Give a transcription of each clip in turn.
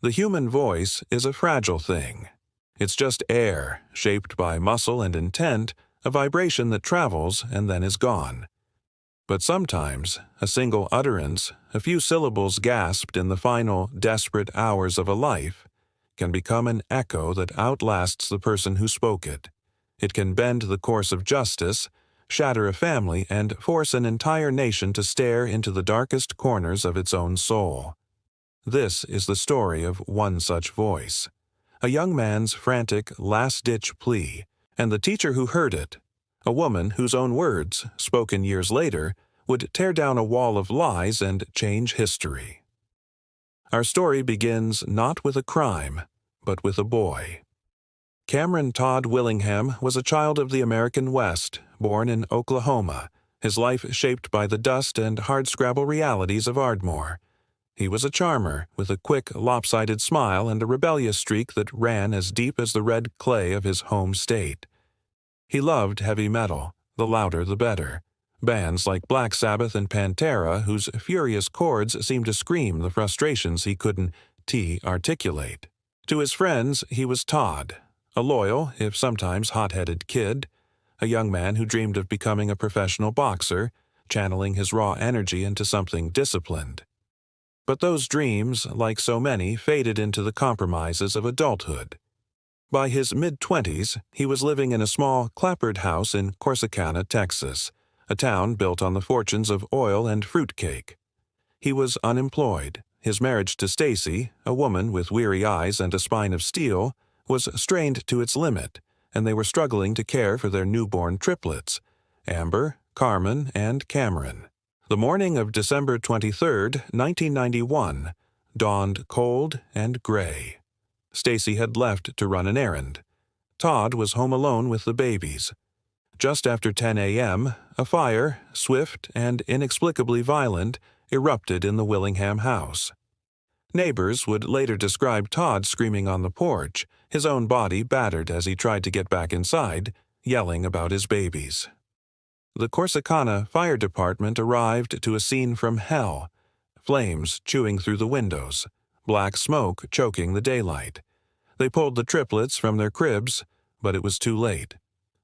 The human voice is a fragile thing. It's just air, shaped by muscle and intent, a vibration that travels and then is gone. But sometimes, a single utterance, a few syllables gasped in the final, desperate hours of a life, can become an echo that outlasts the person who spoke it. It can bend the course of justice, shatter a family, and force an entire nation to stare into the darkest corners of its own soul. This is the story of one such voice, a young man's frantic, last-ditch plea, and the teacher who heard it, a woman whose own words, spoken years later, would tear down a wall of lies and change history. Our story begins not with a crime, but with a boy. Cameron Todd Willingham was a child of the American West, born in Oklahoma, his life shaped by the dust and hardscrabble realities of Ardmore. He was a charmer, with a quick, lopsided smile and a rebellious streak that ran as deep as the red clay of his home state. He loved heavy metal, the louder the better. Bands like Black Sabbath and Pantera, whose furious chords seemed to scream the frustrations he couldn't articulate. To his friends, he was Todd, a loyal, if sometimes hot-headed kid, a young man who dreamed of becoming a professional boxer, channeling his raw energy into something disciplined. But those dreams, like so many, faded into the compromises of adulthood. By his mid-20s, he was living in a small, clapboard house in Corsicana, Texas, a town built on the fortunes of oil and fruitcake. He was unemployed. His marriage to Stacy, a woman with weary eyes and a spine of steel, was strained to its limit, and they were struggling to care for their newborn triplets, Amber, Carmen, and Cameron. The morning of December 23, 1991, dawned cold and gray. Stacy had left to run an errand. Todd was home alone with the babies. Just after 10 a.m., a fire, swift and inexplicably violent, erupted in the Willingham house. Neighbors would later describe Todd screaming on the porch, his own body battered as he tried to get back inside, yelling about his babies. The Corsicana Fire Department arrived to a scene from hell, flames chewing through the windows, black smoke choking the daylight. They pulled the triplets from their cribs, but it was too late.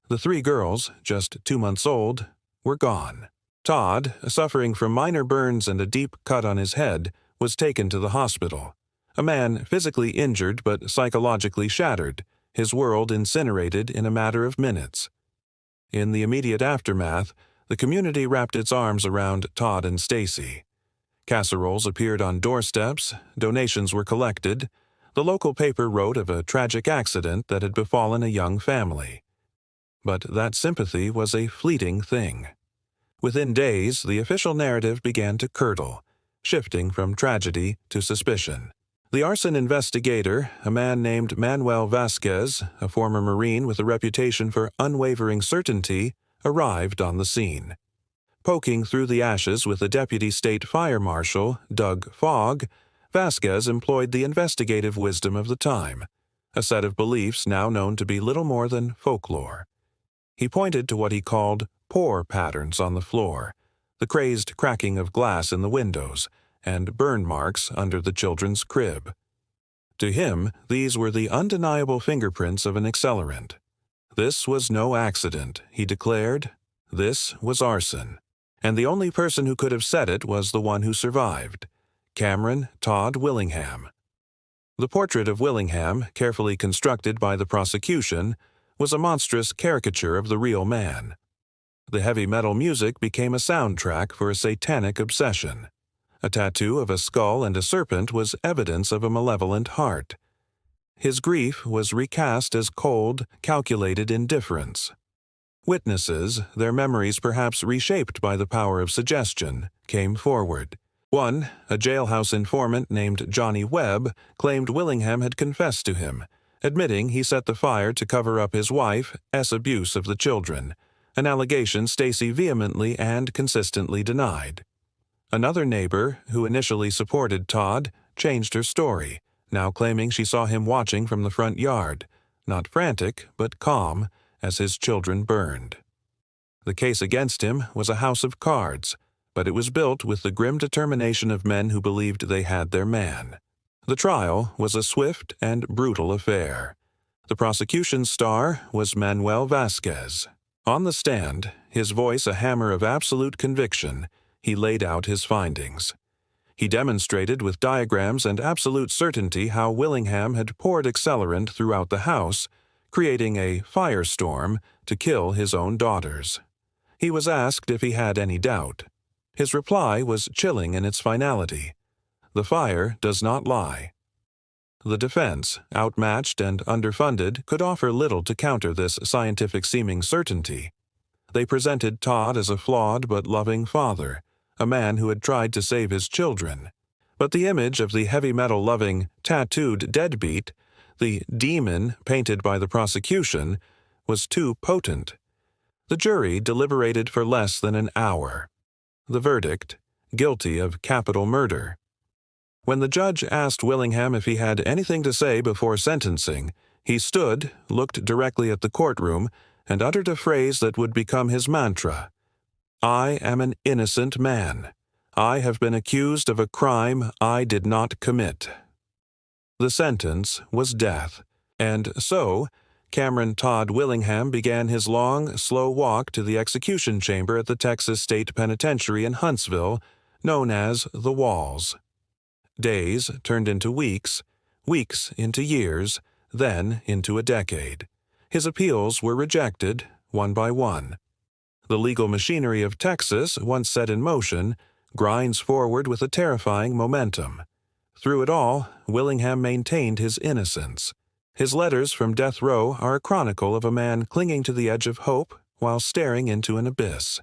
The three girls, just 2 months old, were gone. Todd, suffering from minor burns and a deep cut on his head, was taken to the hospital. A man physically injured but psychologically shattered, his world incinerated in a matter of minutes. In the immediate aftermath, the community wrapped its arms around Todd and Stacy. Casseroles appeared on doorsteps, donations were collected. The local paper wrote of a tragic accident that had befallen a young family. But that sympathy was a fleeting thing. Within days, the official narrative began to curdle, shifting from tragedy to suspicion. The arson investigator, a man named Manuel Vasquez, a former Marine with a reputation for unwavering certainty, arrived on the scene. Poking through the ashes with the deputy state fire marshal, Doug Fogg, Vasquez employed the investigative wisdom of the time, a set of beliefs now known to be little more than folklore. He pointed to what he called pore patterns on the floor, the crazed cracking of glass in the windows, and burn marks under the children's crib. To him, these were the undeniable fingerprints of an accelerant. This was no accident, he declared. This was arson. And the only person who could have said it was the one who survived, Cameron Todd Willingham. The portrait of Willingham, carefully constructed by the prosecution, was a monstrous caricature of the real man. The heavy metal music became a soundtrack for a satanic obsession. A tattoo of a skull and a serpent was evidence of a malevolent heart. His grief was recast as cold, calculated indifference. Witnesses, their memories perhaps reshaped by the power of suggestion, came forward. One, a jailhouse informant named Johnny Webb, claimed Willingham had confessed to him, admitting he set the fire to cover up his wife's abuse of the children, an allegation Stacy vehemently and consistently denied. Another neighbor, who initially supported Todd, changed her story, now claiming she saw him watching from the front yard, not frantic but calm, as his children burned. The case against him was a house of cards, but it was built with the grim determination of men who believed they had their man. The trial was a swift and brutal affair. The prosecution's star was Manuel Vasquez. On the stand, his voice a hammer of absolute conviction, he laid out his findings. He demonstrated with diagrams and absolute certainty how Willingham had poured accelerant throughout the house, creating a firestorm to kill his own daughters. He was asked if he had any doubt. His reply was chilling in its finality. The fire does not lie. The defense, outmatched and underfunded, could offer little to counter this scientific-seeming certainty. They presented Todd as a flawed but loving father, a man who had tried to save his children. But the image of the heavy metal-loving, tattooed deadbeat, the demon painted by the prosecution, was too potent. The jury deliberated for less than an hour. The verdict, guilty of capital murder. When the judge asked Willingham if he had anything to say before sentencing, he stood, looked directly at the courtroom, and uttered a phrase that would become his mantra. "I am an innocent man. I have been accused of a crime I did not commit." The sentence was death, and so Cameron Todd Willingham began his long, slow walk to the execution chamber at the Texas State Penitentiary in Huntsville, known as the Walls. Days turned into weeks, weeks into years, then into a decade. His appeals were rejected, one by one. The legal machinery of Texas, once set in motion, grinds forward with a terrifying momentum. Through it all, Willingham maintained his innocence. His letters from death row are a chronicle of a man clinging to the edge of hope while staring into an abyss.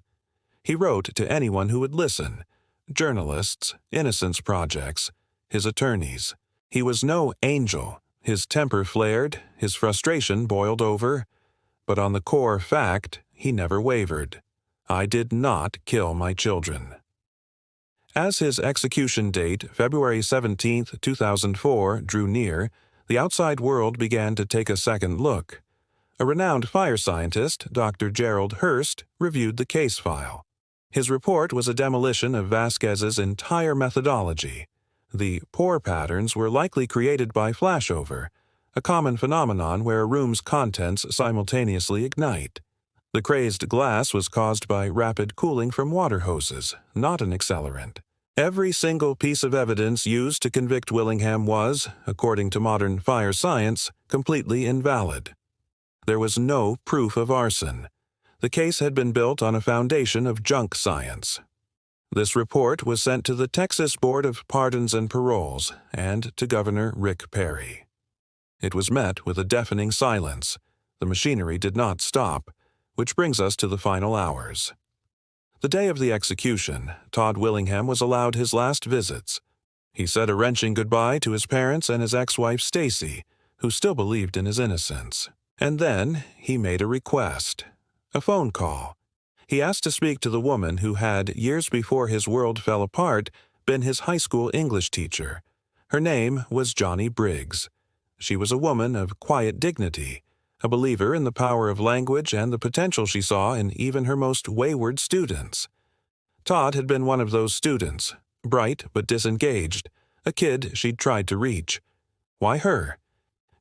He wrote to anyone who would listen: journalists, innocence projects, his attorneys. He was no angel. His temper flared, his frustration boiled over. But on the core fact, he never wavered. I did not kill my children. As his execution date, February 17, 2004, drew near, the outside world began to take a second look. A renowned fire scientist, Dr. Gerald Hurst, reviewed the case file. His report was a demolition of Vasquez's entire methodology. The pore patterns were likely created by flashover, a common phenomenon where a room's contents simultaneously ignite. The crazed glass was caused by rapid cooling from water hoses, not an accelerant. Every single piece of evidence used to convict Willingham was, according to modern fire science, completely invalid. There was no proof of arson. The case had been built on a foundation of junk science. This report was sent to the Texas Board of Pardons and Paroles and to Governor Rick Perry. It was met with a deafening silence. The machinery did not stop, which brings us to the final hours. The day of the execution, Todd Willingham was allowed his last visits. He said a wrenching goodbye to his parents and his ex-wife Stacy, who still believed in his innocence. And then he made a request. A phone call. He asked to speak to the woman who had, years before his world fell apart, been his high school English teacher. Her name was Johnny Briggs. She was a woman of quiet dignity, a believer in the power of language and the potential she saw in even her most wayward students. Todd had been one of those students, bright but disengaged, a kid she'd tried to reach. Why her?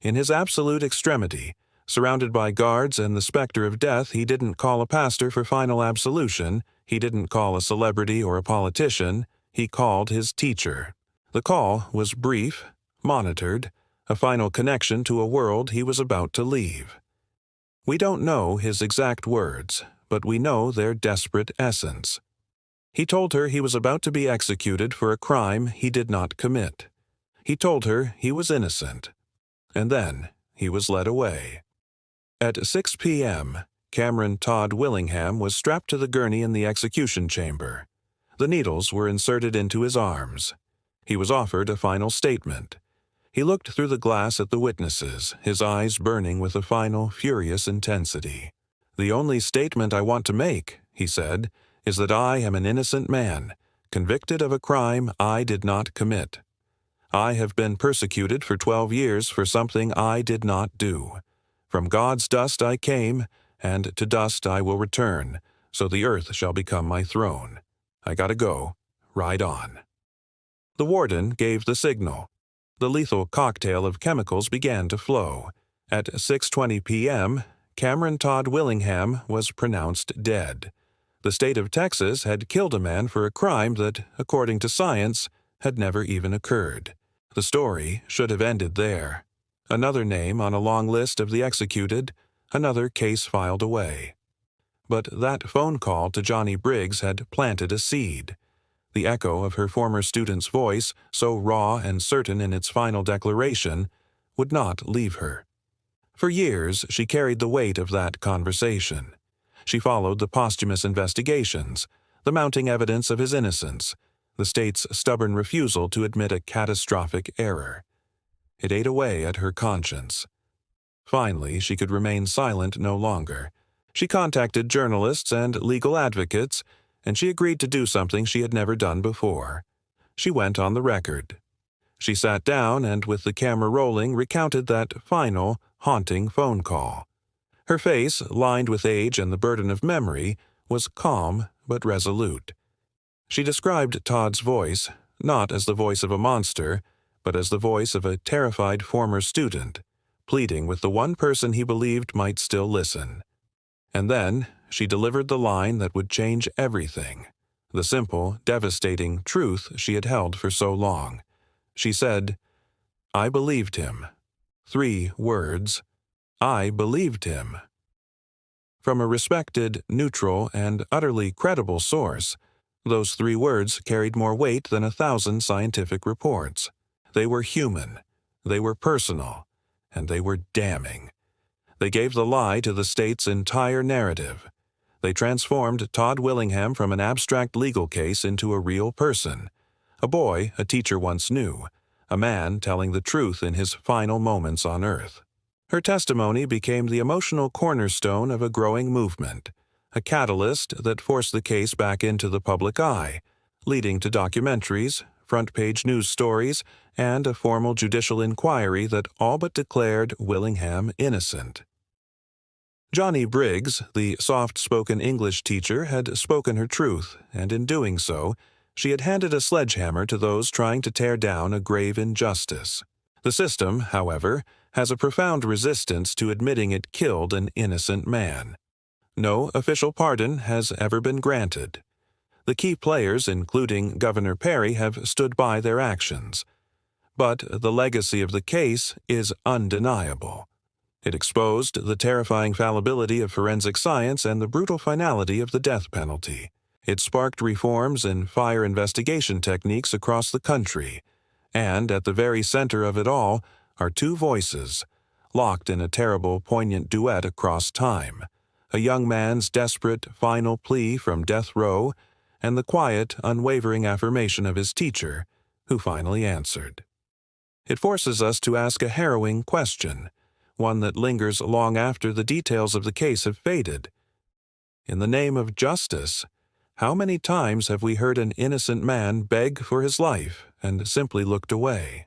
In his absolute extremity, surrounded by guards and the specter of death, he didn't call a pastor for final absolution, he didn't call a celebrity or a politician, he called his teacher. The call was brief, monitored, a final connection to a world he was about to leave. We don't know his exact words, but we know their desperate essence. He told her he was about to be executed for a crime he did not commit. He told her he was innocent. And then he was led away. At 6 p.m., Cameron Todd Willingham was strapped to the gurney in the execution chamber. The needles were inserted into his arms. He was offered a final statement. He looked through the glass at the witnesses, his eyes burning with a final, furious intensity. "The only statement I want to make," he said, "is that I am an innocent man, convicted of a crime I did not commit. I have been persecuted for 12 years for something I did not do. From God's dust I came, and to dust I will return, so the earth shall become my throne. I gotta go. Ride on." The warden gave the signal. The lethal cocktail of chemicals began to flow. At 6:20 p.m., Cameron Todd Willingham was pronounced dead. The state of Texas had killed a man for a crime that, according to science, had never even occurred. The story should have ended there. Another name on a long list of the executed, another case filed away. But that phone call to Johnny Briggs had planted a seed. The echo of her former student's voice, so raw and certain in its final declaration, would not leave her. For years, she carried the weight of that conversation. She followed the posthumous investigations, the mounting evidence of his innocence, the state's stubborn refusal to admit a catastrophic error. It ate away at her conscience. Finally, she could remain silent no longer. She contacted journalists and legal advocates, and she agreed to do something she had never done before. She went on the record. She sat down and, with the camera rolling, recounted that final, haunting phone call. Her face, lined with age and the burden of memory, was calm but resolute. She described Todd's voice, not as the voice of a monster, but as the voice of a terrified former student, pleading with the one person he believed might still listen. And then she delivered the line that would change everything, the simple, devastating truth she had held for so long. She said, "I believed him." 3 words. I believed him. From a respected, neutral, and utterly credible source, those 3 words carried more weight than 1,000 scientific reports. They were human, they were personal, and they were damning. They gave the lie to the state's entire narrative. They transformed Todd Willingham from an abstract legal case into a real person, a boy a teacher once knew, a man telling the truth in his final moments on Earth. Her testimony became the emotional cornerstone of a growing movement, a catalyst that forced the case back into the public eye, leading to documentaries, front-page news stories, and a formal judicial inquiry that all but declared Willingham innocent. Johnny Briggs, the soft-spoken English teacher, had spoken her truth, and in doing so, she had handed a sledgehammer to those trying to tear down a grave injustice. The system, however, has a profound resistance to admitting it killed an innocent man. No official pardon has ever been granted. The key players, including Governor Perry, have stood by their actions. But the legacy of the case is undeniable. It exposed the terrifying fallibility of forensic science and the brutal finality of the death penalty. It sparked reforms in fire investigation techniques across the country. And at the very center of it all are 2 voices, locked in a terrible, poignant duet across time. A young man's desperate, final plea from death row, and the quiet, unwavering affirmation of his teacher, who finally answered. It forces us to ask a harrowing question, one that lingers long after the details of the case have faded. In the name of justice, how many times have we heard an innocent man beg for his life and simply looked away?